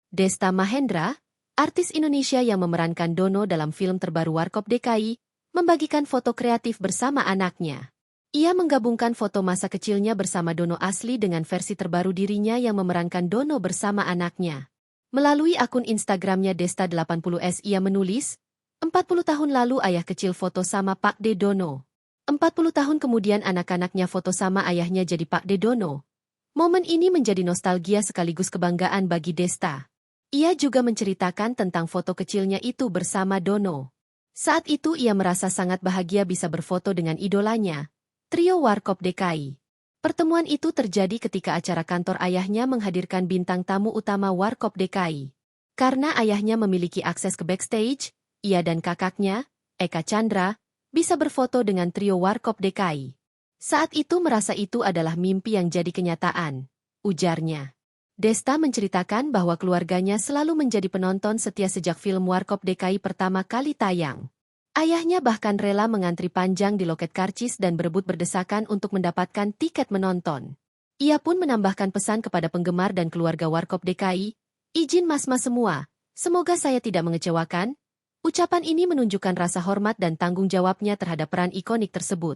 Desta Mahendra, artis Indonesia yang memerankan Dono dalam film terbaru Warkop DKI, membagikan foto kreatif bersama anaknya. Ia menggabungkan foto masa kecilnya bersama Dono asli dengan versi terbaru dirinya yang memerankan Dono bersama anaknya. Melalui akun Instagramnya Desta80s ia menulis, 40 tahun lalu ayah kecil foto sama Pak De Dono. 40 tahun kemudian anak-anaknya foto sama ayahnya jadi Pak De Dono. Momen ini menjadi nostalgia sekaligus kebanggaan bagi Desta. Ia juga menceritakan tentang foto kecilnya itu bersama Dono. Saat itu ia merasa sangat bahagia bisa berfoto dengan idolanya, trio Warkop DKI. Pertemuan itu terjadi ketika acara kantor ayahnya menghadirkan bintang tamu utama Warkop DKI. Karena ayahnya memiliki akses ke backstage, ia dan kakaknya, Eka Chandra, bisa berfoto dengan trio Warkop DKI. Saat itu merasa itu adalah mimpi yang jadi kenyataan, ujarnya. Desta menceritakan bahwa keluarganya selalu menjadi penonton setia sejak film Warkop DKI pertama kali tayang. Ayahnya bahkan rela mengantri panjang di loket karcis dan berebut berdesakan untuk mendapatkan tiket menonton. Ia pun menambahkan pesan kepada penggemar dan keluarga Warkop DKI, "Izin mas-mas semua, semoga saya tidak mengecewakan." Ucapan ini menunjukkan rasa hormat dan tanggung jawabnya terhadap peran ikonik tersebut.